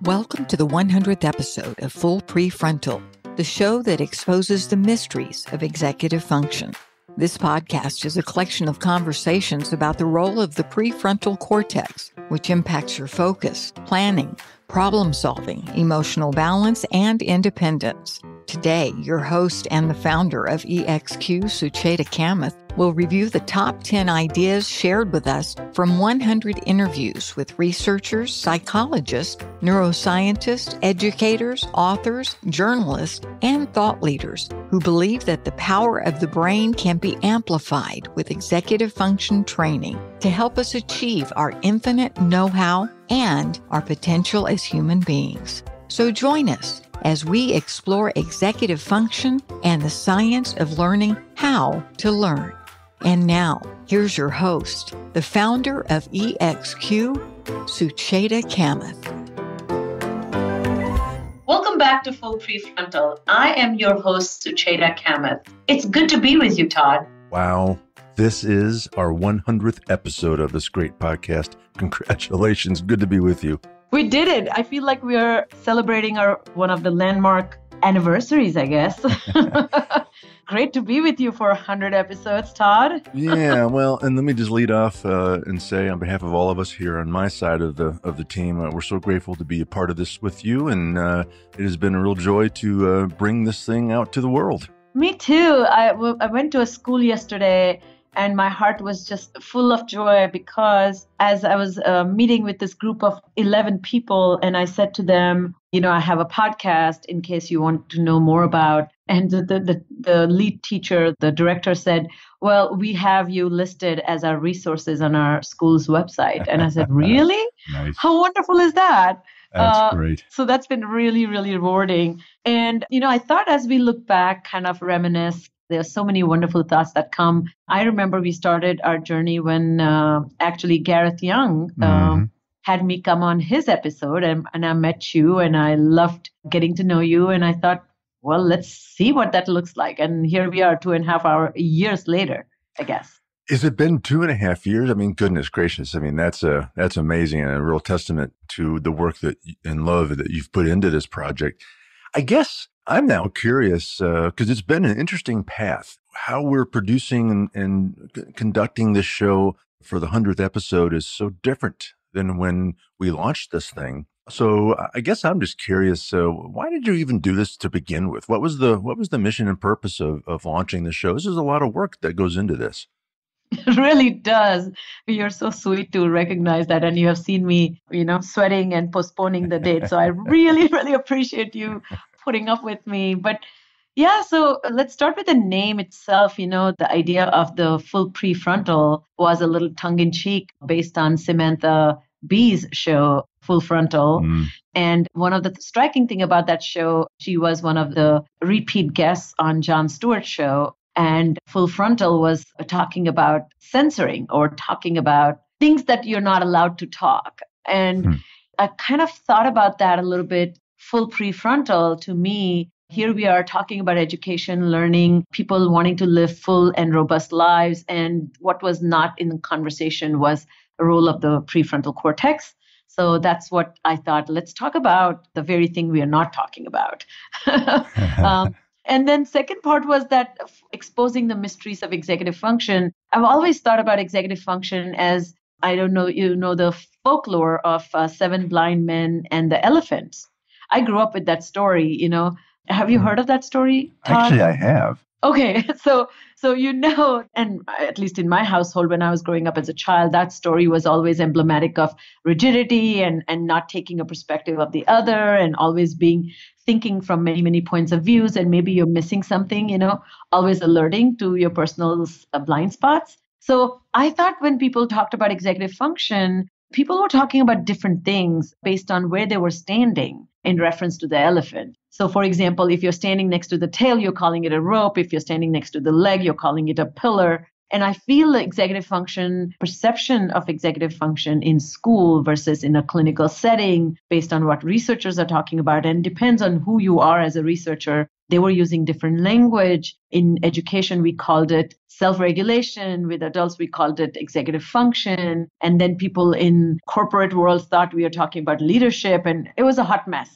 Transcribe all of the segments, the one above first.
Welcome to the 100th episode of Full PreFrontal, the show that exposes the mysteries of executive function. This podcast is a collection of conversations about the role of the prefrontal cortex, which impacts your focus, planning, problem-solving, emotional balance, and independence. Today, your host and the founder of EXQ, Sucheta Kamath, will review the top 10 ideas shared with us from 100 interviews with researchers, psychologists, neuroscientists, educators, authors, journalists, and thought leaders who believe that the power of the brain can be amplified with executive function training to help us achieve our infinite know-how and our potential as human beings. So join us as we explore executive function and the science of learning how to learn. And now, here's your host, the founder of EXQ, Sucheta Kamath. Welcome back to Full PreFrontal. I am your host, Sucheta Kamath. It's good to be with you, Todd. Wow. This is our 100th episode of this great podcast. Congratulations. Good to be with you. We did it. I feel like we are celebrating one of the landmark anniversaries, I guess. Great to be with you for 100 episodes, Todd. Yeah, well, and let me just lead off and say on behalf of all of us here on my side of the team, we're so grateful to be a part of this with you, and it has been a real joy to bring this thing out to the world. Me too. I went to a school yesterday, and my heart was just full of joy because as I was meeting with this group of 11 people, and I said to them, I have a podcast in case you want to know more about. And the lead teacher, the director said, well, we have you listed as our resources on our school's website. And I said, really? Nice. How wonderful is that? That's great. So that's been really, really rewarding. And, I thought as we look back, kind of reminisce, there are so many wonderful thoughts that come. I remember we started our journey when actually Gareth Young had me come on his episode, and I met you, and I loved getting to know you. And I thought, well, let's see what that looks like. And here we are 2.5 years later, I guess. Has it been 2.5 years? I mean, goodness gracious. I mean, that's amazing and a real testament to the work and love that you've put into this project. I guess I'm now curious because it's been an interesting path. How we're producing and conducting this show for the 100th episode is so different than when we launched this thing. So I guess I'm just curious, why did you even do this to begin with? What was the mission and purpose of launching the show? This is a lot of work that goes into this. It really does. You're so sweet to recognize that. And you have seen me, sweating and postponing the date. So I really, really appreciate you putting up with me. But yeah, so let's start with the name itself. The idea of the full prefrontal was a little tongue-in-cheek based on Samantha Bee's show, Full Frontal. And one of the striking thing about that show, she was one of the repeat guests on Jon Stewart's show. And Full Frontal was talking about censoring or talking about things that you're not allowed to talk. And I kind of thought about that a little bit. Full prefrontal, to me, here we are talking about education, learning, people wanting to live full and robust lives. And what was not in the conversation was the role of the prefrontal cortex. So that's what I thought. Let's talk about the very thing we are not talking about. And then second part was that exposing the mysteries of executive function. I've always thought about executive function as, I don't know, the folklore of 7 blind men and the elephants. I grew up with that story, Have you heard of that story, Todd? Actually, I have. Okay, so and at least in my household when I was growing up as a child, that story was always emblematic of rigidity and not taking a perspective of the other and always thinking from many, many points of views, and maybe you're missing something, always alerting to your personal blind spots. So I thought when people talked about executive function, people were talking about different things based on where they were standing in reference to the elephant. So for example, if you're standing next to the tail, you're calling it a rope. If you're standing next to the leg, you're calling it a pillar. And I feel the executive function, perception of executive function in school versus in a clinical setting based on what researchers are talking about, and depends on who you are as a researcher, They were using different language. In education, we called it self-regulation. With adults, we called it executive function. And then people in corporate world thought we were talking about leadership, and it was a hot mess.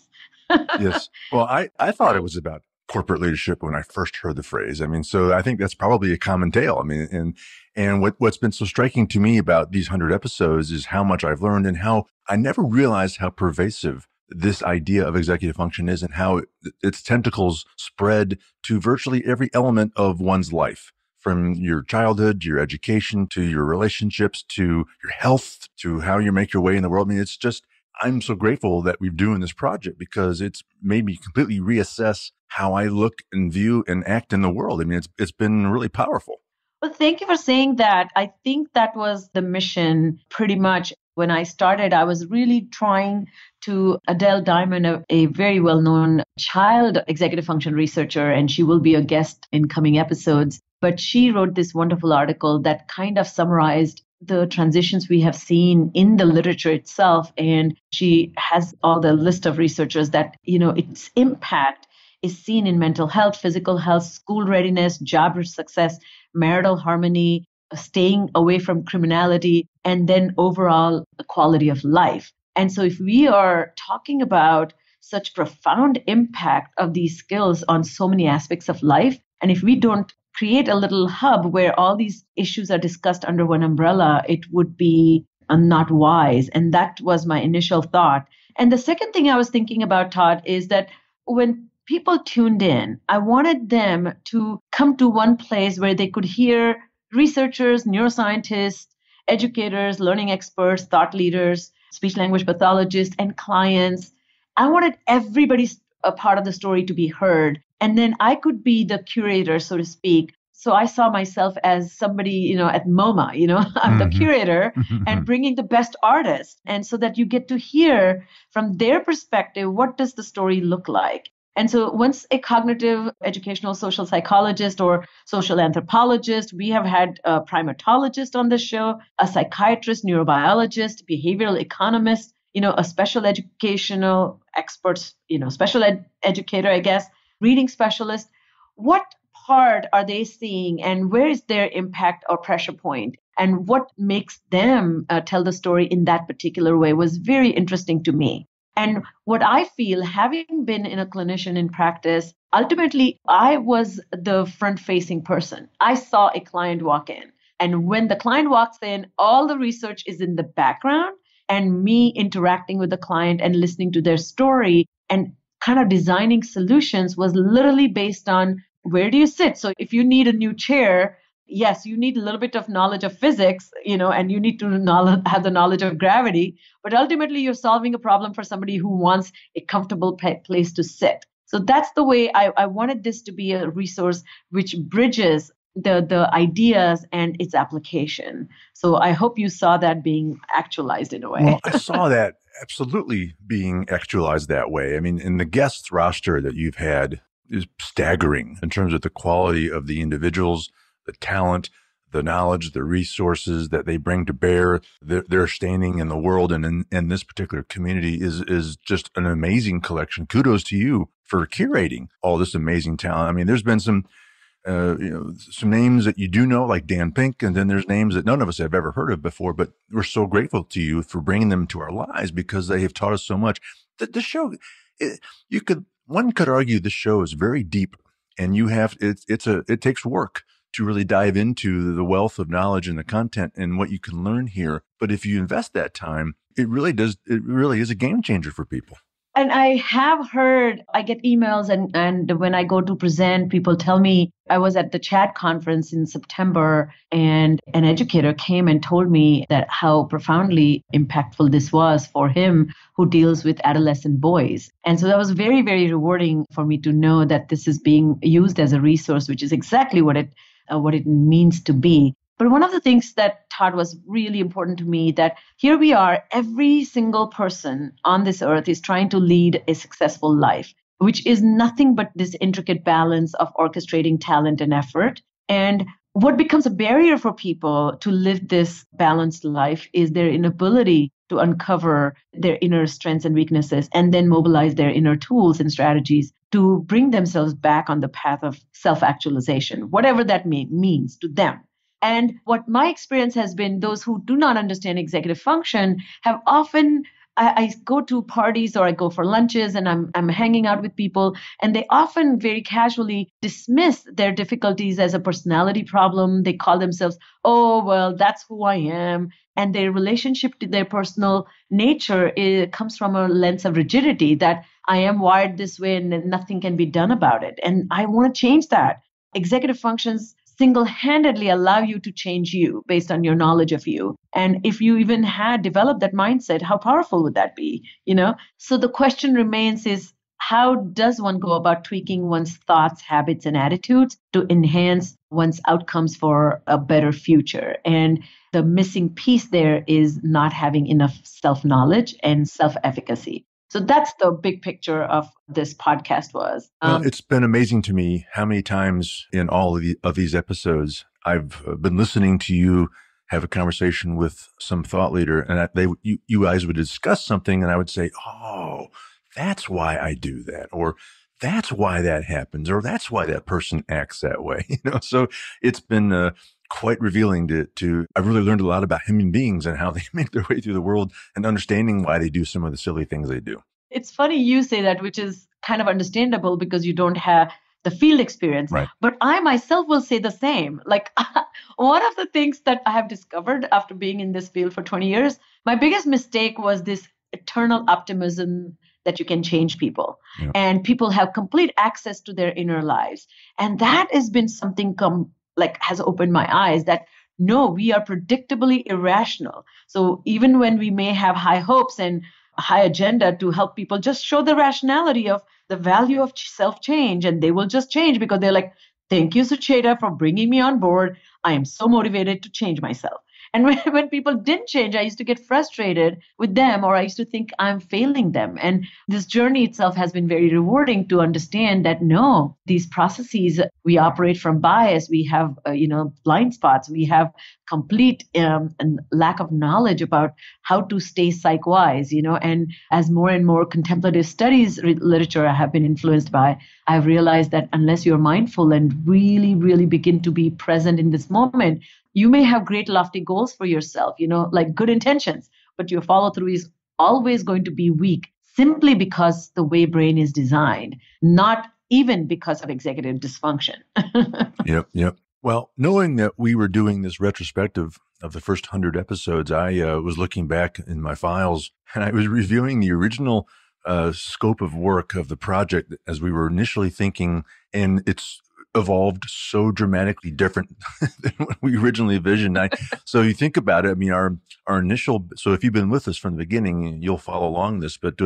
Yes. Well, I thought it was about corporate leadership when I first heard the phrase. I mean, so I think that's probably a common tale. I mean, and what's been so striking to me about these 100 episodes is how much I've learned and how I never realized how pervasive this idea of executive function is and how its tentacles spread to virtually every element of one's life, from your childhood, to your education, to your relationships, to your health, to how you make your way in the world. I mean, it's just, I'm so grateful that we're doing this project because it's made me completely reassess how I look and view and act in the world. I mean, it's been really powerful. Well, thank you for saying that. I think that was the mission pretty much. When I started, I was really trying to Adele Diamond, a very well-known child executive function researcher, and she will be a guest in coming episodes. But she wrote this wonderful article that kind of summarized the transitions we have seen in the literature itself. And she has all the list of researchers that, its impact is seen in mental health, physical health, school readiness, job success, marital harmony, staying away from criminality, and then overall quality of life. And so if we are talking about such profound impact of these skills on so many aspects of life, and if we don't create a little hub where all these issues are discussed under one umbrella, it would be not wise. And that was my initial thought. And the second thing I was thinking about, Todd, is that when people tuned in, I wanted them to come to one place where they could hear researchers, neuroscientists, educators, learning experts, thought leaders, speech language pathologists, and clients. I wanted everybody's a part of the story to be heard. And then I could be the curator, so to speak. So I saw myself as somebody, at MoMA, I'm the curator and bringing the best artists. And so that you get to hear from their perspective, what does the story look like? And so once a cognitive educational social psychologist or social anthropologist, we have had a primatologist on the show, a psychiatrist, neurobiologist, behavioral economist, a special educational expert, special educator, I guess, reading specialist. What part are they seeing and where is their impact or pressure point? And what makes them tell the story in that particular way was very interesting to me. And what I feel, having been in a clinician in practice, ultimately, I was the front-facing person. I saw a client walk in. And when the client walks in, all the research is in the background and me interacting with the client and listening to their story and kind of designing solutions was literally based on where do you sit? So if you need a new chair, yes, you need a little bit of knowledge of physics, and you need to have the knowledge of gravity. But ultimately, you're solving a problem for somebody who wants a comfortable place to sit. So that's the way I wanted this to be a resource which bridges the ideas and its application. So I hope you saw that being actualized in a way. Well, I saw that absolutely being actualized that way. I mean, in the guest roster that you've had is staggering in terms of the quality of the individuals, the talent, the knowledge, the resources that they bring to bear. Their standing in the world and in this particular community is just an amazing collection. Kudos to you for curating all this amazing talent. I mean, there's been some names that you do know, like Dan Pink, and then there's names that none of us have ever heard of before, but we're so grateful to you for bringing them to our lives because they have taught us so much. The show, one could argue the show is very deep, and it takes work to really dive into the wealth of knowledge and the content and what you can learn here. But if you invest that time, it really is a game changer for people. And I have heard, I get emails and when I go to present, people tell me I was at the CHAD conference in September and an educator came and told me that how profoundly impactful this was for him who deals with adolescent boys. And so that was very, very rewarding for me to know that this is being used as a resource, which is exactly what it means to be. But one of the things that, Todd, was really important to me that here we are, every single person on this earth is trying to lead a successful life, which is nothing but this intricate balance of orchestrating talent and effort. And what becomes a barrier for people to live this balanced life is their inability to uncover their inner strengths and weaknesses and then mobilize their inner tools and strategies to bring themselves back on the path of self-actualization, whatever that means to them. And what my experience has been, those who do not understand executive function have often I go to parties or I go for lunches and I'm hanging out with people, and they often very casually dismiss their difficulties as a personality problem. They call themselves, oh, well, that's who I am. And their relationship to their personal nature comes from a lens of rigidity that I am wired this way and nothing can be done about it. And I want to change that. Executive functions single-handedly allow you to change you based on your knowledge of you. And if you even had developed that mindset, how powerful would that be? So the question remains is, how does one go about tweaking one's thoughts, habits, and attitudes to enhance one's outcomes for a better future? And the missing piece there is not having enough self-knowledge and self-efficacy. So that's the big picture of this podcast was. Well, it's been amazing to me how many times in all of these episodes I've been listening to you have a conversation with some thought leader, and you guys would discuss something, and I would say, "Oh, that's why I do that," or "That's why that happens," or "That's why that person acts that way." So it's been quite revealing to. I've really learned a lot about human beings and how they make their way through the world, and understanding why they do some of the silly things they do. It's funny you say that, which is kind of understandable because you don't have the field experience. Right. But I myself will say the same. Like one of the things that I have discovered after being in this field for 20 years, my biggest mistake was this eternal optimism that you can change people. Yeah. And people have complete access to their inner lives. And that has been something has opened my eyes that no, we are predictably irrational. So even when we may have high hopes and a high agenda to help people, just show the rationality of the value of self-change, and they will just change because they're like, thank you, Sucheta, for bringing me on board. I am so motivated to change myself. And when people didn't change, I used to get frustrated with them, or I used to think I'm failing them. And this journey itself has been very rewarding to understand that no, these processes, we operate from bias. We have, blind spots. We have complete lack of knowledge about how to stay psych-wise, and as more and more contemplative studies literature I have been influenced by, I've realized that unless you're mindful and really, really begin to be present in this moment, you may have great lofty goals for yourself, like good intentions, but your follow through is always going to be weak simply because the way brain is designed, not even because of executive dysfunction. Yep. Well, knowing that we were doing this retrospective of the first 100 episodes, I was looking back in my files and I was reviewing the original scope of work of the project as we were initially thinking, and it's evolved so dramatically different than what we originally envisioned. So you think about it, I mean, our initial, so if you've been with us from the beginning, you'll follow along this, but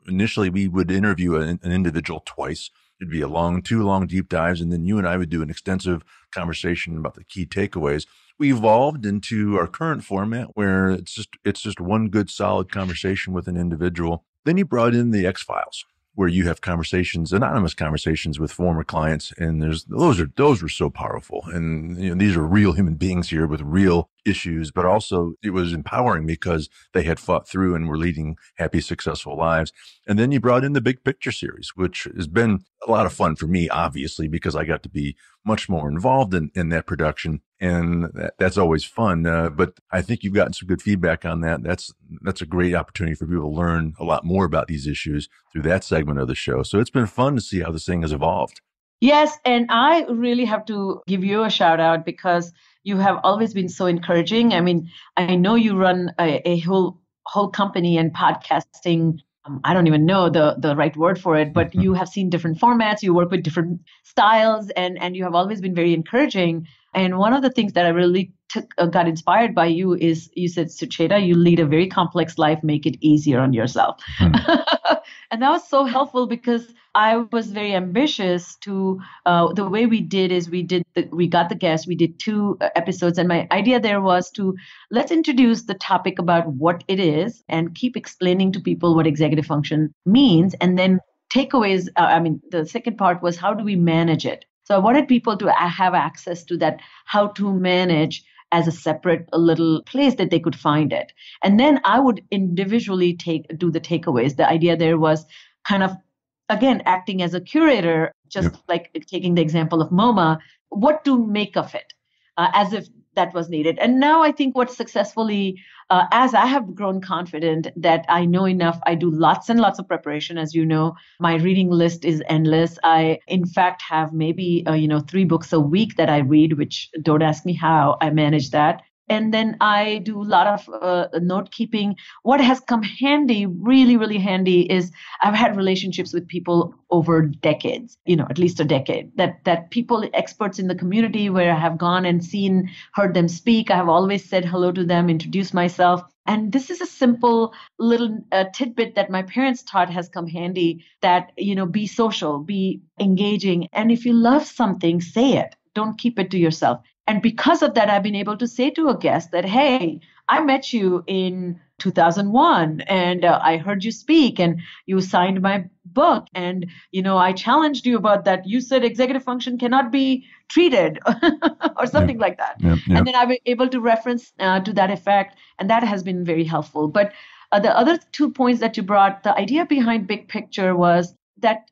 initially we would interview an individual twice. It'd be two long deep dives, and then you and I would do an extensive conversation about the key takeaways. We evolved into our current format where it's just one good solid conversation with an individual. Then you brought in the X-Files, where you have anonymous conversations with former clients. And those were so powerful. And these are real human beings here with real issues, but also it was empowering because they had fought through and were leading happy, successful lives. And then you brought in the Big Picture series, which has been a lot of fun for me, obviously, because I got to be much more involved in that production. And that's always fun. But I think you've gotten some good feedback on that. That's a great opportunity for people to learn a lot more about these issues through that segment of the show. So it's been fun to see how this thing has evolved. Yes. And I really have to give you a shout out because you have always been so encouraging. I mean, I know you run a whole company and podcasting. I don't even know the right word for it, but you have seen different formats. You work with different styles, and you have always been very encouraging. And one of the things that I really got inspired by you is you said, Sucheta, you lead a very complex life, make it easier on yourself. And that was so helpful because I was very ambitious to, the way we did is we got the guest, we did 2 episodes. And my idea there was to let's introduce the topic about what it is and keep explaining to people what executive function means. And then takeaways, the second part was how do we manage it? So I wanted people to have access to that, how to manage as a separate little place that they could find it. And then I would individually do the takeaways. The idea there was kind of, again, acting as a curator, just like taking the example of MoMA, what to make of it, as if that was needed. And now I think what successfully, as I have grown confident that I know enough, I do lots and lots of preparation. As you know, my reading list is endless. I, in fact, have maybe, 3 books a week that I read, which don't ask me how I manage that. And then I do a lot of note keeping. What has come handy, really, really handy, is I've had relationships with people over decades, at least a decade, that people, experts in the community where I have gone and heard them speak. I have always said hello to them, introduced myself. And this is a simple little tidbit that my parents taught has come handy, that, be social, be engaging. And if you love something, say it. Don't keep it to yourself. And because of that, I've been able to say to a guest that, hey, I met you in 2001 and I heard you speak and you signed my book. And, I challenged you about that. You said executive function cannot be treated or something like that. And then I've been able to reference to that effect. And that has been very helpful. But the other 2 points that you brought, the idea behind big picture was that,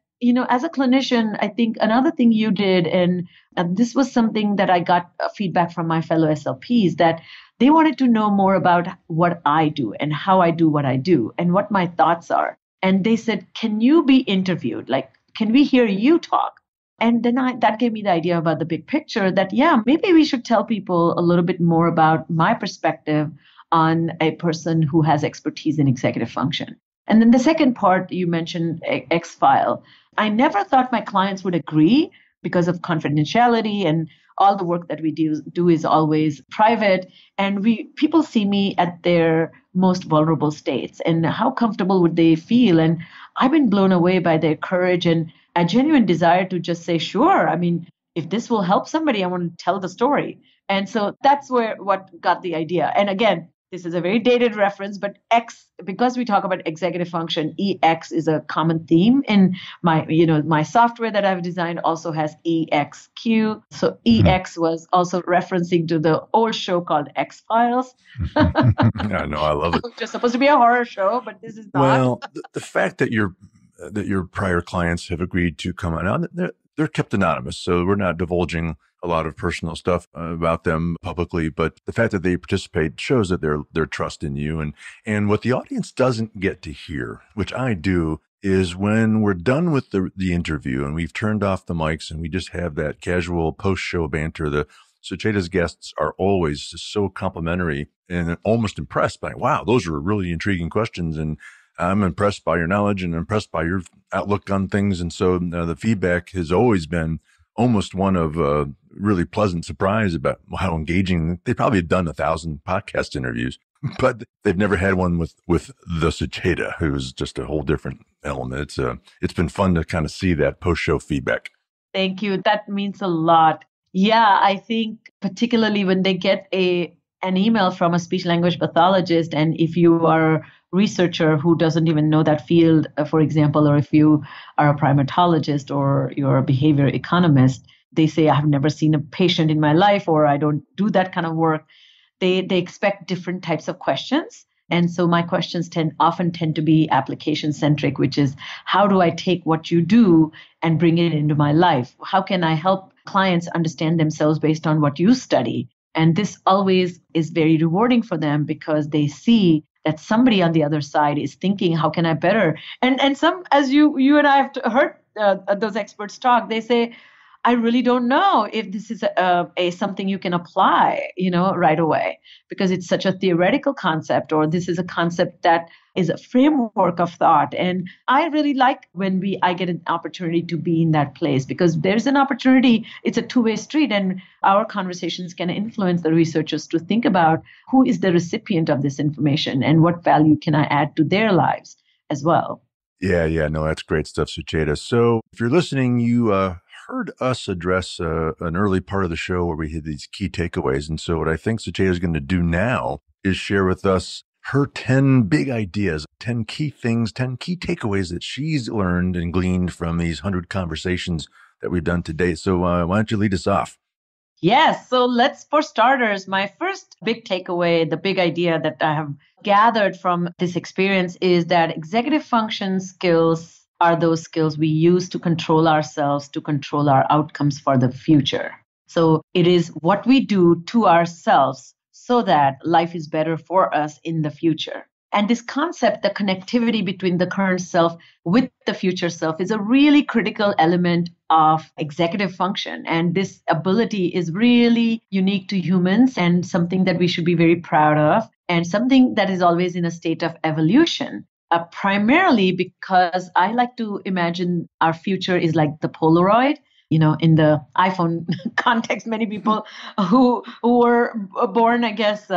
as a clinician, I think another thing you did, and this was something that I got feedback from my fellow SLPs, that they wanted to know more about what I do and how I do what I do and what my thoughts are. And they said, can you be interviewed? Like, can we hear you talk? And then that gave me the idea about the big picture that, maybe we should tell people a little bit more about my perspective on a person who has expertise in executive function. And then the second part, you mentioned X-File. I never thought my clients would agree because of confidentiality, and all the work that we do is always private. And people see me at their most vulnerable states, and how comfortable would they feel? And I've been blown away by their courage and a genuine desire to just say, sure, I mean, if this will help somebody, I want to tell the story. And so that's what got the idea. And again, this is a very dated reference, but X, because we talk about executive function, EX is a common theme in my software that I've designed also has EXQ. So EX was also referencing to the old show called X-Files. I know, I love it. It's just supposed to be a horror show, but this is not. Well, the fact that your prior clients have agreed to come on, they're kept anonymous, so we're not divulging a lot of personal stuff about them publicly, but the fact that they participate shows that their trust in you. And what the audience doesn't get to hear, which I do, is when we're done with the interview and we've turned off the mics and we just have that casual post-show banter. The Sucheta's guests are always just so complimentary and almost impressed by, wow, those are really intriguing questions, and I'm impressed by your knowledge and impressed by your outlook on things. And so the feedback has always been almost one of really pleasant surprise about how engaging. They probably have done 1,000 podcast interviews, but they've never had one with the Sucheta, who is just a whole different element. It's been fun to kind of see that post-show feedback. Thank you. That means a lot. Yeah, I think particularly when they get an email from a speech language pathologist, and if you are a researcher who doesn't even know that field, for example, or if you are a primatologist or you're a behavior economist, they say, I've never seen a patient in my life, or I don't do that kind of work. They expect different types of questions. And so my questions often tend to be application centric, which is, how do I take what you do and bring it into my life? How can I help clients understand themselves based on what you study? And this always is very rewarding for them because they see that somebody on the other side is thinking, how can I better? And some, as you and I have heard those experts talk, they say, I really don't know if this is something you can apply, right away, because it's such a theoretical concept, or this is a concept that is a framework of thought. And I really like when I get an opportunity to be in that place, because there's an opportunity. It's a two-way street, and our conversations can influence the researchers to think about who is the recipient of this information and what value can I add to their lives as well. Yeah, no, that's great stuff, Sucheta. So if you're listening, you heard us address an early part of the show where we had these key takeaways. And so what I think Sucheta is going to do now is share with us her 10 big ideas, 10 key things, 10 key takeaways that she's learned and gleaned from these 100 conversations that we've done to date. So why don't you lead us off? Yes. So for starters, my first big takeaway, the big idea that I have gathered from this experience is that executive function skills are those skills we use to control ourselves, to control our outcomes for the future. So it is what we do to ourselves so that life is better for us in the future. And this concept, the connectivity between the current self with the future self, is a really critical element of executive function. And this ability is really unique to humans and something that we should be very proud of, and something that is always in a state of evolution. Primarily because I like to imagine our future is like the Polaroid. In the iPhone context, many people who were born, I guess,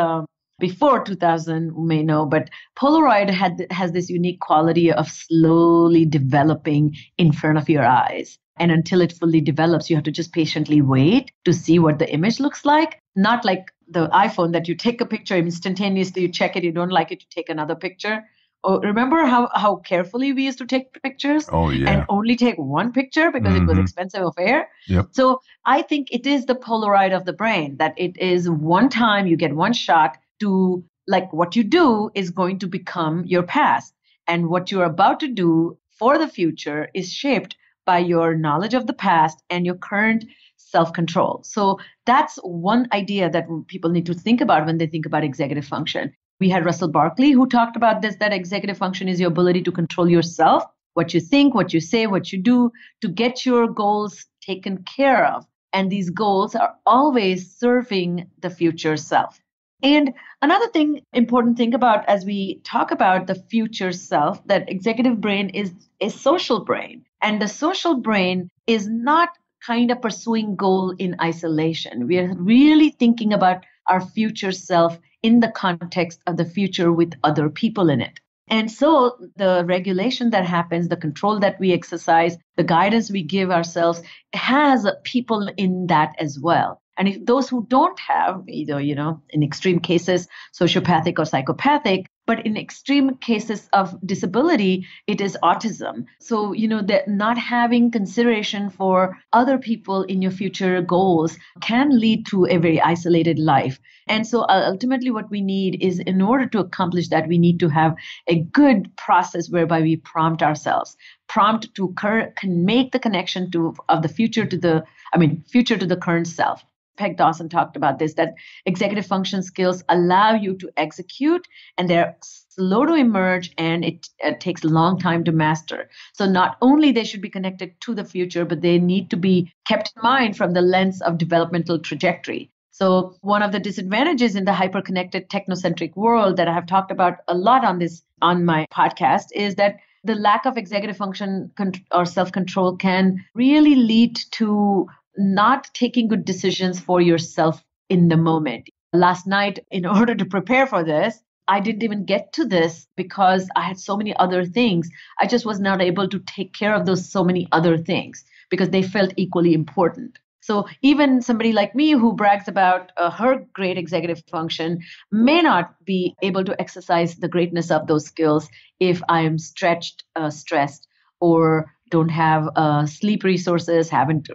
before 2000 may know, but Polaroid has this unique quality of slowly developing in front of your eyes. And until it fully develops, you have to just patiently wait to see what the image looks like. Not like the iPhone that you take a picture instantaneously, you check it, you don't like it, you take another picture. Oh, remember how carefully we used to take pictures Oh, yeah. and only take one picture because it was expensive affair? Yep. So I think it is the Polaroid of the brain, that it is one time you get one shot to, like, what you do is going to become your past. And what you're about to do for the future is shaped by your knowledge of the past and your current self-control. So that's one idea that people need to think about when they think about executive function. We had Russell Barkley who talked about this, that executive function is your ability to control yourself, what you think, what you say, what you do, to get your goals taken care of. And these goals are always serving the future self. And another important thing about as we talk about the future self, that executive brain is a social brain. And the social brain is not kind of pursuing goal in isolation. We are really thinking about our future self in the context of the future with other people in it. And so the regulation that happens, the control that we exercise, the guidance we give ourselves has people in that as well. And if those who don't have either, in extreme cases, sociopathic or psychopathic, but in extreme cases of disability, it is autism. So, that not having consideration for other people in your future goals can lead to a very isolated life. And so ultimately what we need is, in order to accomplish that, we need to have a good process whereby we prompt ourselves, prompt to can make the connection of the future to the current self. Peg Dawson talked about this, that executive function skills allow you to execute, and they're slow to emerge, and it takes a long time to master. So not only they should be connected to the future, but they need to be kept in mind from the lens of developmental trajectory. So one of the disadvantages in the hyper-connected technocentric world that I have talked about a lot on my podcast is that the lack of executive function or self-control can really lead to not taking good decisions for yourself in the moment. Last night, in order to prepare for this, I didn't even get to this because I had so many other things. I just was not able to take care of those so many other things because they felt equally important. So even somebody like me who brags about her great executive function may not be able to exercise the greatness of those skills if I am stressed, or don't have sleep resources, haven't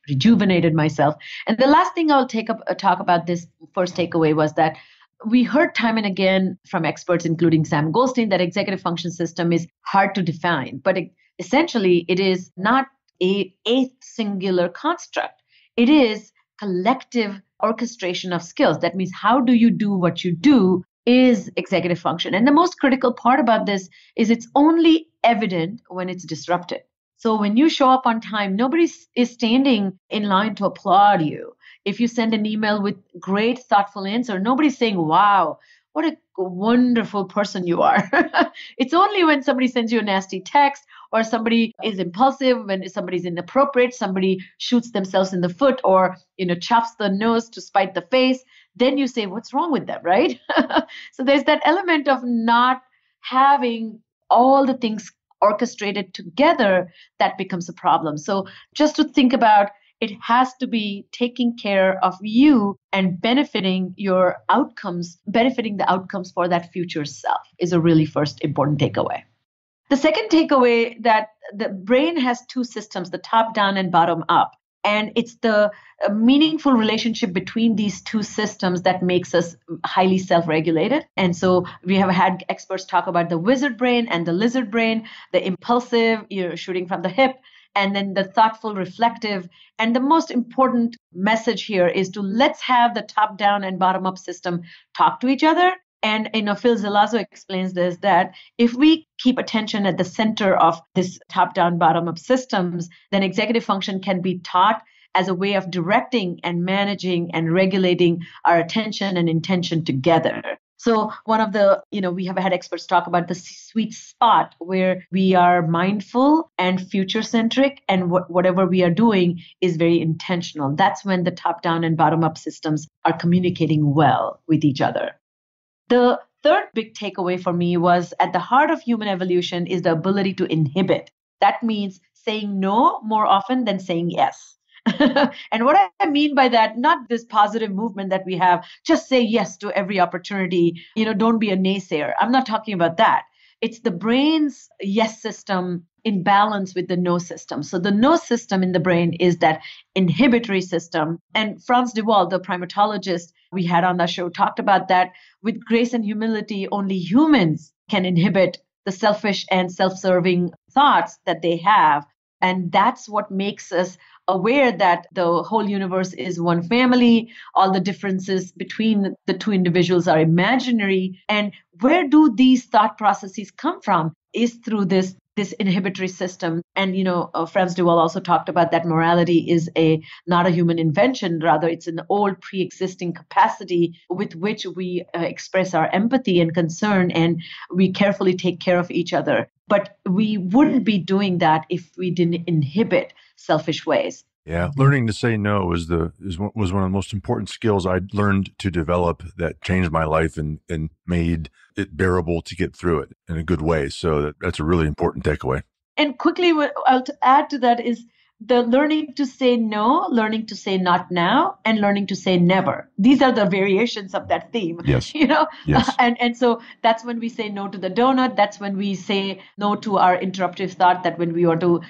rejuvenated myself. And the last thing I'll talk about this first takeaway was that we heard time and again from experts, including Sam Goldstein, that executive function system is hard to define. But essentially, it is not a singular construct. It is collective orchestration of skills. That means how do you do what you do is executive function. And the most critical part about this is it's only evident when it's disrupted. So when you show up on time, nobody is standing in line to applaud you. If you send an email with great, thoughtful answer, nobody's saying, wow, what a wonderful person you are. It's only when somebody sends you a nasty text, or somebody is impulsive, when somebody's inappropriate, somebody shoots themselves in the foot, or chops the nose to spite the face, then you say, what's wrong with them, right? So there's that element of not having all the things orchestrated together that becomes a problem. So just to think about, it has to be taking care of you and benefiting the outcomes for that future self is a really first important takeaway. The second takeaway, that the brain has two systems, the top down and bottom up. And it's the meaningful relationship between these two systems that makes us highly self-regulated. And so we have had experts talk about the wizard brain and the lizard brain, the impulsive, shooting from the hip, and then the thoughtful, reflective. And the most important message here is to let's have the top-down and bottom-up system talk to each other. And Phil Zelazo explains this, that if we keep attention at the center of this top-down, bottom-up systems, then executive function can be taught as a way of directing and managing and regulating our attention and intention together. So one of the, we have had experts talk about the sweet spot where we are mindful and future-centric, and whatever we are doing is very intentional. That's when the top-down and bottom-up systems are communicating well with each other. The third big takeaway for me was at the heart of human evolution is the ability to inhibit. That means saying no more often than saying yes. And what I mean by that, not this positive movement that we have, just say yes to every opportunity, don't be a naysayer. I'm not talking about that. It's the brain's yes system in balance with the no system. So the no system in the brain is that inhibitory system. And Frans de Waal, the primatologist we had on the show, talked about that with grace and humility, only humans can inhibit the selfish and self-serving thoughts that they have. And that's what makes us aware that the whole universe is one family. All the differences between the two individuals are imaginary. And where do these thought processes come from is through this inhibitory system. And, Frans de Waal also talked about that morality is not a human invention. Rather, it's an old pre-existing capacity with which we express our empathy and concern, and we carefully take care of each other. But we wouldn't be doing that if we didn't inhibit selfish ways. Yeah, learning to say no was one of the most important skills I learned to develop that changed my life and made it bearable to get through it in a good way. So that's a really important takeaway. And quickly, what I'll add to that is the learning to say no, learning to say not now, and learning to say never. These are the variations of that theme. Yes. Yes. And so that's when we say no to the donut. That's when we say no to our interruptive thought, that when we want to,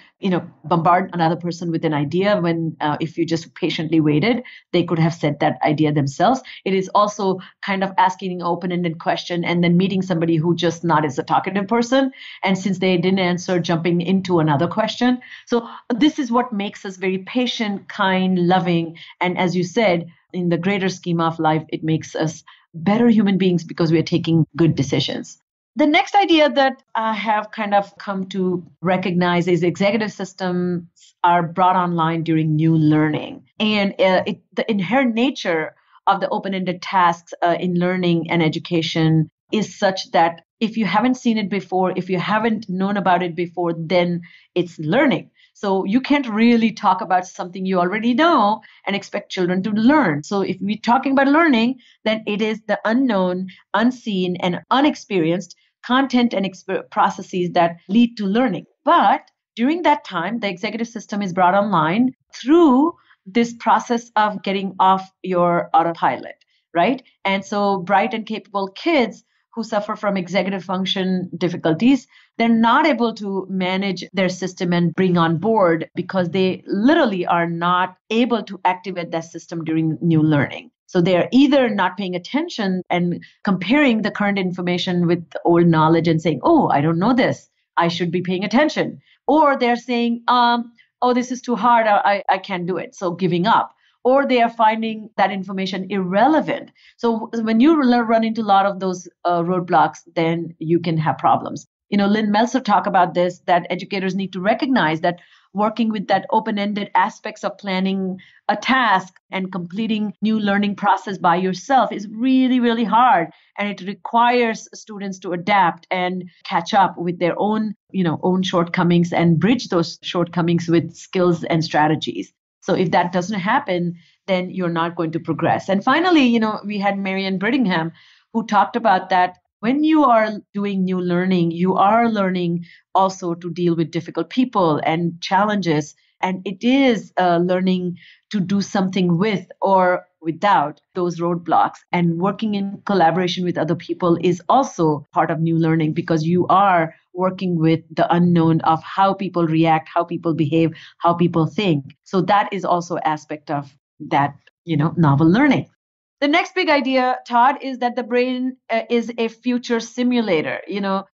bombard another person with an idea, when if you just patiently waited, they could have said that idea themselves. It is also kind of asking an open-ended question and then meeting somebody who just not is a talkative person. And since they didn't answer, jumping into another question. So this is what makes us very patient, kind, loving. And as you said, in the greater scheme of life, it makes us better human beings because we are taking good decisions. The next idea that I have kind of come to recognize is executive systems are brought online during new learning. And the inherent nature of the open-ended tasks in learning and education is such that if you haven't seen it before, if you haven't known about it before, then it's learning. So you can't really talk about something you already know and expect children to learn. So if we're talking about learning, then it is the unknown, unseen, and unexperienced content and processes that lead to learning. But during that time, the executive system is brought online through this process of getting off your autopilot, right? And so bright and capable kids who suffer from executive function difficulties, they're not able to manage their system and bring on board because they literally are not able to activate that system during new learning. So they're either not paying attention and comparing the current information with the old knowledge and saying, oh, I don't know this, I should be paying attention. Or they're saying, oh, this is too hard, I can't do it. So giving up. Or they are finding that information irrelevant. So when you run into a lot of those roadblocks, then you can have problems. Lynn Meltzer talked about this, that educators need to recognize that working with that open-ended aspects of planning a task and completing new learning process by yourself is really, really hard. And it requires students to adapt and catch up with their own shortcomings and bridge those shortcomings with skills and strategies. So if that doesn't happen, then you're not going to progress. And finally, we had Marianne Brittingham who talked about that when you are doing new learning, you are learning also to deal with difficult people and challenges. And it is learning to do something with or without those roadblocks. And working in collaboration with other people is also part of new learning because you are working with the unknown of how people react, how people behave, how people think. So that is also aspect of that, novel learning. The next big idea, Todd, is that the brain is a future simulator.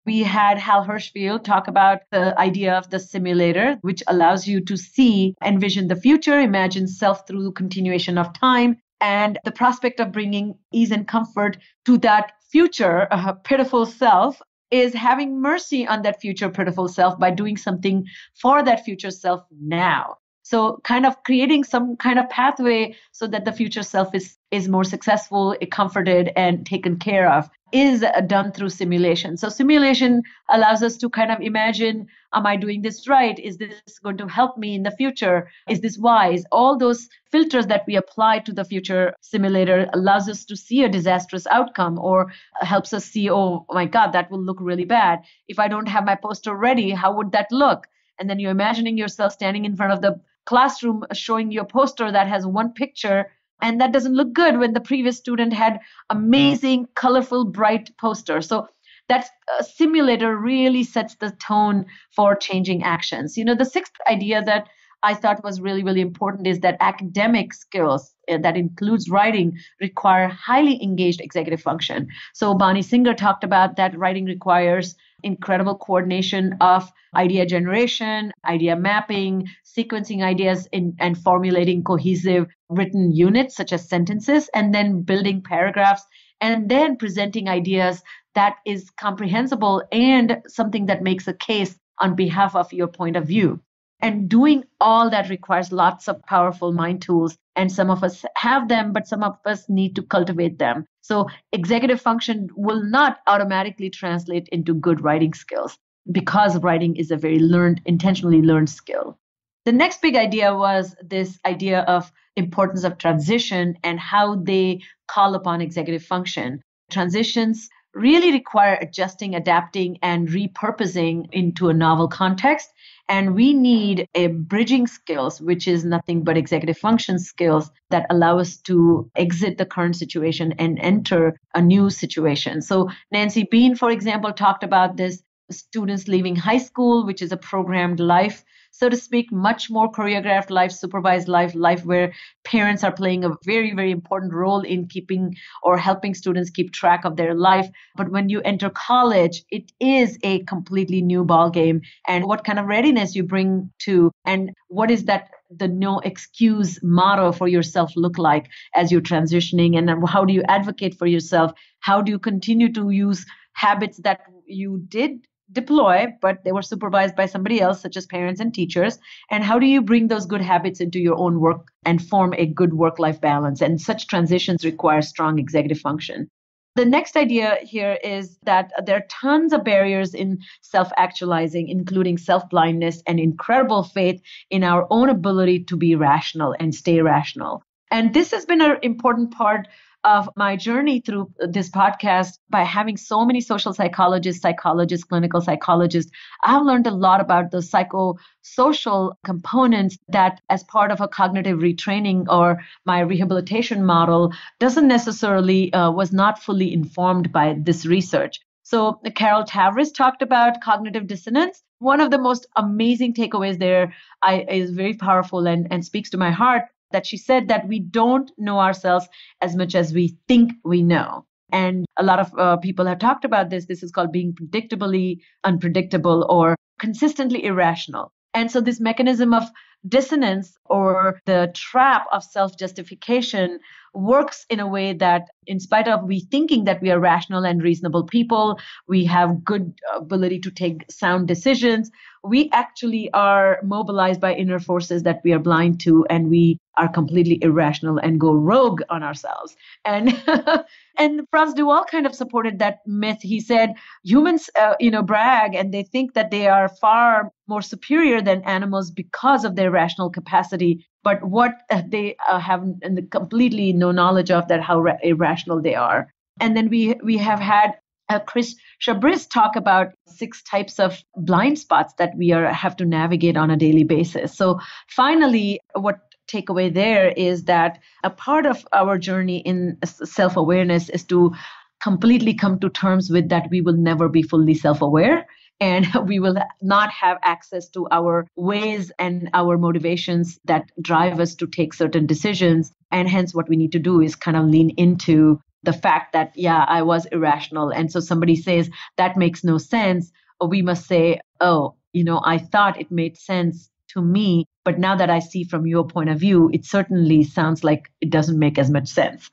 We had Hal Hershfield talk about the idea of the simulator, which allows you to envision the future, imagine self through continuation of time, and the prospect of bringing ease and comfort to that future pitiful self is having mercy on that future pitiful self by doing something for that future self now. So kind of creating some kind of pathway so that the future self is more successful, comforted, and taken care of is done through simulation. So simulation allows us to kind of imagine, am I doing this right? Is this going to help me in the future? Is this wise? All those filters that we apply to the future simulator allows us to see a disastrous outcome or helps us see, oh my God, that will look really bad. If I don't have my poster ready, how would that look? And then you're imagining yourself standing in front of the classroom showing you a poster that has one picture, and that doesn't look good when the previous student had amazing, colorful, bright poster. So that simulator really sets the tone for changing actions. The sixth idea that I thought was really, really important is that academic skills that includes writing require highly engaged executive function. So Bonnie Singer talked about that writing requires incredible coordination of idea generation, idea mapping, sequencing ideas and formulating cohesive written units such as sentences, and then building paragraphs, and then presenting ideas that is comprehensible and something that makes a case on behalf of your point of view. And doing all that requires lots of powerful mind tools. And some of us have them, but some of us need to cultivate them. So executive function will not automatically translate into good writing skills because writing is a very intentionally learned skill. The next big idea was this idea of importance of transition and how they call upon executive function. Transitions really require adjusting, adapting, and repurposing into a novel context. And we need a bridging skills, which is nothing but executive function skills that allow us to exit the current situation and enter a new situation. So Nancy Bean, for example, talked about this students leaving high school, which is a programmed life, so to speak, much more choreographed life, supervised life where parents are playing a very, very important role in keeping or helping students keep track of their life. But when you enter college, it is a completely new ballgame. And what kind of readiness you bring to, and what is that the no excuse motto for yourself look like as you're transitioning? And how do you advocate for yourself? How do you continue to use habits that you did deploy, but they were supervised by somebody else, such as parents and teachers? And how do you bring those good habits into your own work and form a good work-life balance? And such transitions require strong executive function. The next idea here is that there are tons of barriers in self-actualizing, including self-blindness and incredible faith in our own ability to be rational and stay rational. And this has been an important part of my journey through this podcast by having so many social psychologists, clinical psychologists. I've learned a lot about the psychosocial components that as part of a cognitive retraining or my rehabilitation model doesn't necessarily was not fully informed by this research. So Carol Tavris talked about cognitive dissonance. One of the most amazing takeaways there is very powerful and speaks to my heart, that she said that we don't know ourselves as much as we think we know. And a lot of people have talked about this. This is called being predictably unpredictable or consistently irrational. And so this mechanism of dissonance or the trap of self-justification works in a way that in spite of we thinking that we are rational and reasonable people, we have good ability to take sound decisions, we actually are mobilized by inner forces that we are blind to, and we are completely irrational and go rogue on ourselves. And and Franz Duval kind of supported that myth. He said humans, brag and they think that they are far more superior than animals because of their rational capacity. But what they have completely no knowledge of that how irrational they are. And then we have had Chris Chabris talk about 6 types of blind spots that we have to navigate on a daily basis. So finally, what takeaway there is that a part of our journey in self-awareness is to completely come to terms with that we will never be fully self-aware. and we will not have access to our ways and our motivations that drive us to take certain decisions. And hence, what we need to do is kind of lean into the fact that, yeah, I was irrational. And so somebody says that makes no sense. Or we must say, oh, I thought it made sense to me, but now that I see from your point of view, it certainly sounds like it doesn't make as much sense.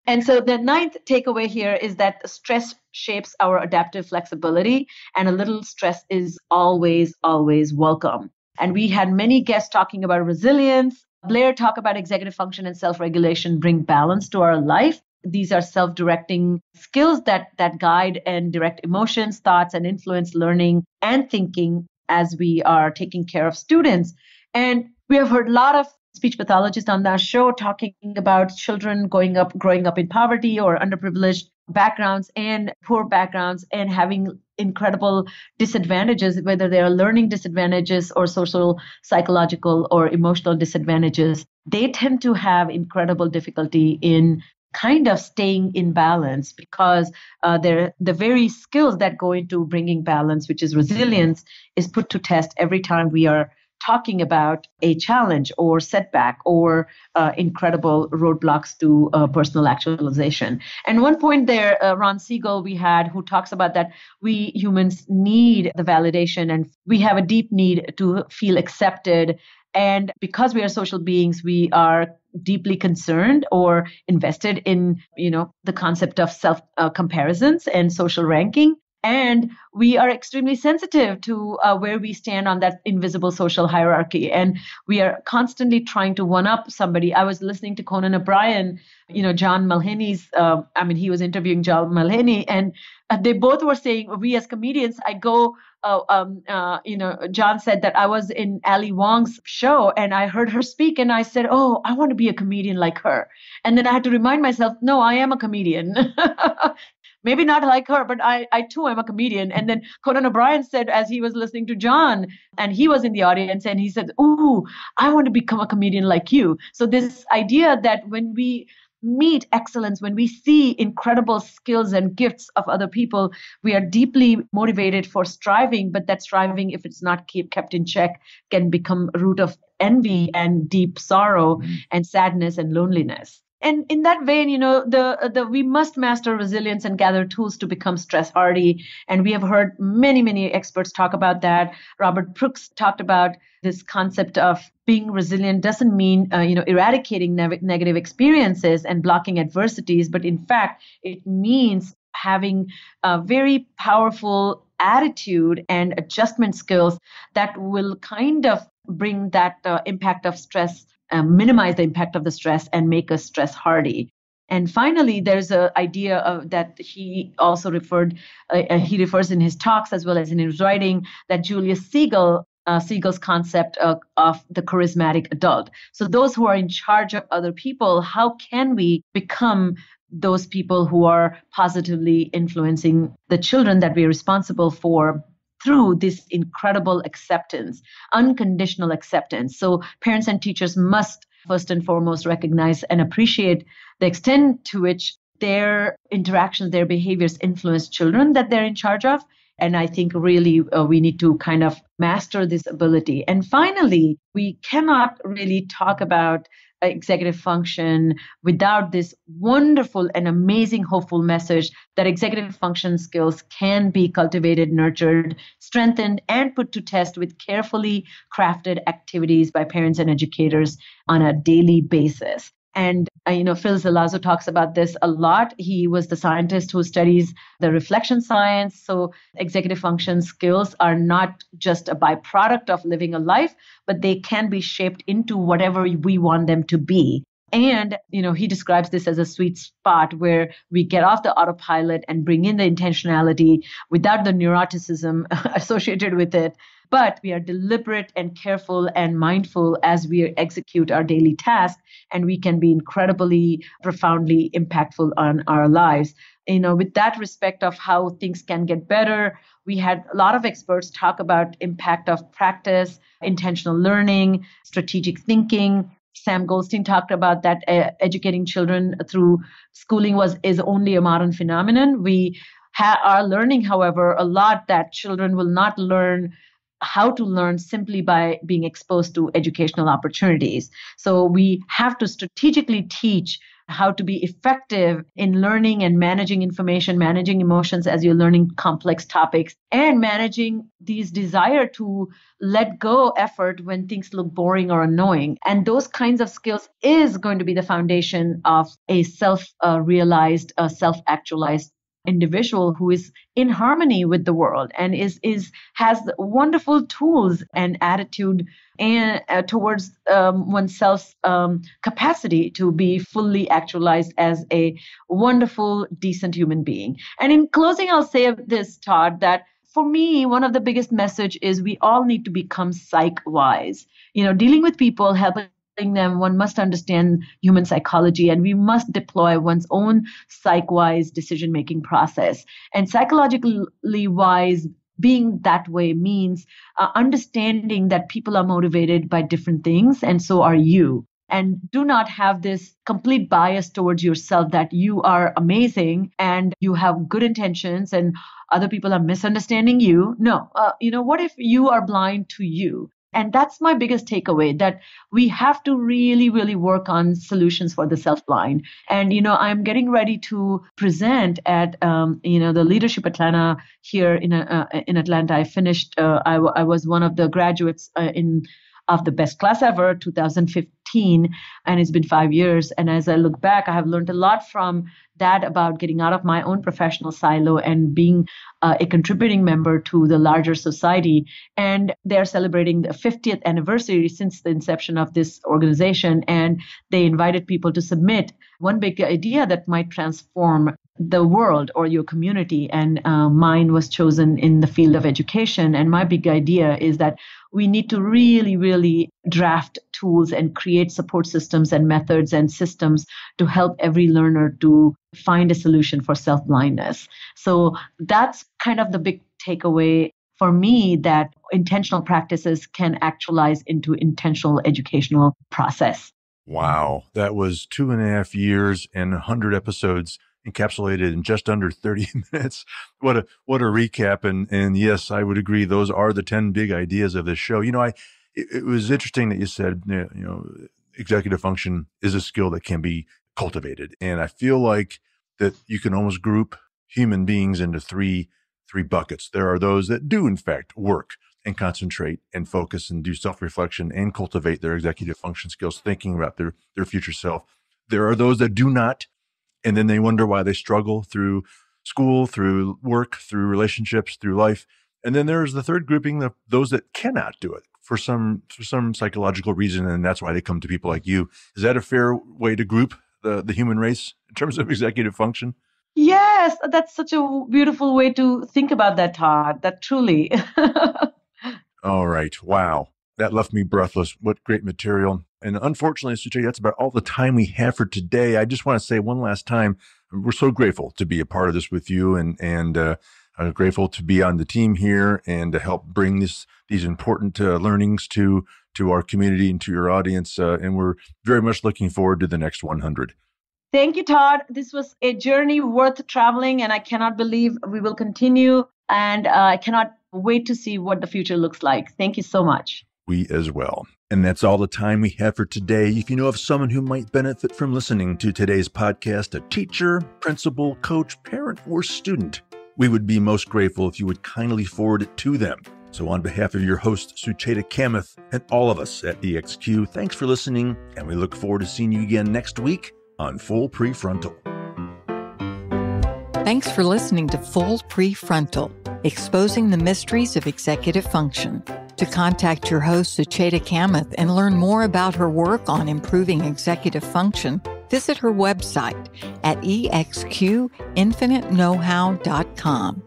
And so the ninth takeaway here is that stress shapes our adaptive flexibility, and a little stress is always, always welcome. And we had many guests talking about resilience. Blair talked about executive function and self-regulation bring balance to our life. These are self-directing skills that guide and direct emotions, thoughts, and influence learning and thinking as we are taking care of students. And we have heard a lot of speech pathologists on that show talking about children growing up in poverty or underprivileged backgrounds and poor backgrounds and having incredible disadvantages, whether they are learning disadvantages or social, psychological, or emotional disadvantages. They tend to have incredible difficulty in kind of staying in balance because the very skills that go into bringing balance, which is resilience, is put to test every time we are talking about a challenge or setback or incredible roadblocks to personal actualization. And one point there, Ron Siegel, we had, who talks about that we humans need the validation and we have a deep need to feel accepted. And because we are social beings, we are deeply concerned or invested in, the concept of self comparisons and social ranking. And we are extremely sensitive to where we stand on that invisible social hierarchy. And we are constantly trying to one up somebody. I was listening to Conan O'Brien, John Mulvaney's, he was interviewing John Mulvaney, and they both were saying, we as comedians, John said that I was in Ali Wong's show and I heard her speak and I said, oh, I want to be a comedian like her. And then I had to remind myself, no, I am a comedian. Maybe not like her, but I too am a comedian. And then Conan O'Brien said, as he was listening to John, and he was in the audience, and he said, ooh, I want to become a comedian like you. So this idea that when we meet excellence, when we see incredible skills and gifts of other people, we are deeply motivated for striving, but that striving, if it's not kept in check, can become a root of envy and deep sorrow and sadness and loneliness. And in that vein, we must master resilience and gather tools to become stress hardy. And we have heard many, many experts talk about that. Robert Brooks talked about this concept of being resilient doesn't mean, eradicating negative experiences and blocking adversities, but in fact, it means having a very powerful attitude and adjustment skills that will kind of bring that impact of stress, minimize the impact of the stress and make us stress hardy. And finally, there's an idea of that he also he refers in his talks as well as in his writing, that Julius Siegel's concept of the charismatic adult. So those who are in charge of other people, how can we become those people who are positively influencing the children that we are responsible for through this incredible acceptance, unconditional acceptance? So parents and teachers must first and foremost recognize and appreciate the extent to which their interactions, their behaviors influence children that they're in charge of. And I think really we need to kind of master this ability. And finally, we cannot really talk about executive function without this wonderful and amazing hopeful message that executive function skills can be cultivated, nurtured, strengthened, and put to test with carefully crafted activities by parents and educators on a daily basis. And, Phil Zelazo talks about this a lot. He was the scientist who studies the reflection science. So executive function skills are not just a byproduct of living a life, but they can be shaped into whatever we want them to be. And, he describes this as a sweet spot where we get off the autopilot and bring in the intentionality without the neuroticism associated with it. But we are deliberate and careful and mindful as we execute our daily task, and we can be incredibly, profoundly impactful on our lives. With that respect of how things can get better, we had a lot of experts talk about impact of practice, intentional learning, strategic thinking. Sam Goldstein talked about that educating children through schooling is only a modern phenomenon. We are learning, however, a lot that children will not learn how to learn simply by being exposed to educational opportunities. So we have to strategically teach how to be effective in learning and managing information, managing emotions as you're learning complex topics, and managing these desire to let go effort when things look boring or annoying. And those kinds of skills is going to be the foundation of a self-realized, self-actualized individual who is in harmony with the world and has wonderful tools and attitude and towards oneself's capacity to be fully actualized as a wonderful, decent human being. And in closing, I'll say this, Todd, that for me, one of the biggest message is we all need to become psych-wise. Dealing with people, helping them, one must understand human psychology, and we must deploy one's own psych-wise decision-making process. And psychologically wise, being that way means understanding that people are motivated by different things, and so are you. And do not have this complete bias towards yourself that you are amazing and you have good intentions and other people are misunderstanding you. No, what if you are blind to you? And that's my biggest takeaway, that we have to really, really work on solutions for the self-blind. And, I'm getting ready to present at, the Leadership Atlanta here in Atlanta. I finished, I was one of the graduates of the best class ever, 2015, and it's been 5 years. And as I look back, I have learned a lot from that about getting out of my own professional silo and being a contributing member to the larger society. And they're celebrating the 50th anniversary since the inception of this organization. And they invited people to submit one big idea that might transform the world or your community. And mine was chosen in the field of education. And my big idea is that we need to really, really draft tools and create support systems and methods and systems to help every learner to find a solution for self-blindness. So that's kind of the big takeaway for me, that intentional practices can actualize into intentional educational process. Wow. That was 2.5 years and 100 episodes encapsulated in just under 30 minutes. What a recap. And yes, I would agree. Those are the 10 big ideas of this show. It was interesting that you said, executive function is a skill that can be cultivated. And I feel like that you can almost group human beings into three buckets. There are those that do, in fact, work and concentrate and focus and do self-reflection and cultivate their executive function skills, thinking about their future self. There are those that do not, and then they wonder why they struggle through school, through work, through relationships, through life. And then there's the third grouping of those that cannot do it for some psychological reason, and that's why they come to people like you. Is that a fair way to group the human race in terms of executive function? Yes, that's such a beautiful way to think about that, Todd. That truly. All right. Wow. That left me breathless. What great material. And unfortunately, Sucheta, that's about all the time we have for today. I just want to say one last time, we're so grateful to be a part of this with you, and I'm grateful to be on the team here and to help bring these important learnings to our community and to your audience. And we're very much looking forward to the next 100. Thank you, Todd. This was a journey worth traveling, and I cannot believe we will continue. And I cannot wait to see what the future looks like. Thank you so much. We as well. And that's all the time we have for today. If you know of someone who might benefit from listening to today's podcast, a teacher, principal, coach, parent, or student, we would be most grateful if you would kindly forward it to them. So on behalf of your host, Sucheta Kamath, and all of us at EXQ, thanks for listening, and we look forward to seeing you again next week on Full PreFrontal. Thanks for listening to Full PreFrontal, exposing the mysteries of executive function. To contact your host, Sucheta Kamath, and learn more about her work on improving executive function, visit her website at exqinfiniteneknowhow.com.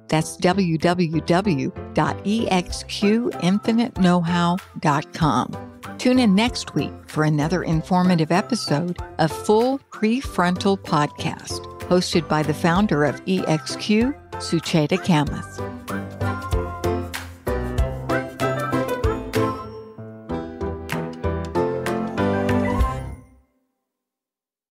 That's www.exqinfiniteneknowhow.com. Tune in next week for another informative episode of Full PreFrontal Podcast, hosted by the founder of EXQ, Sucheta Kamath.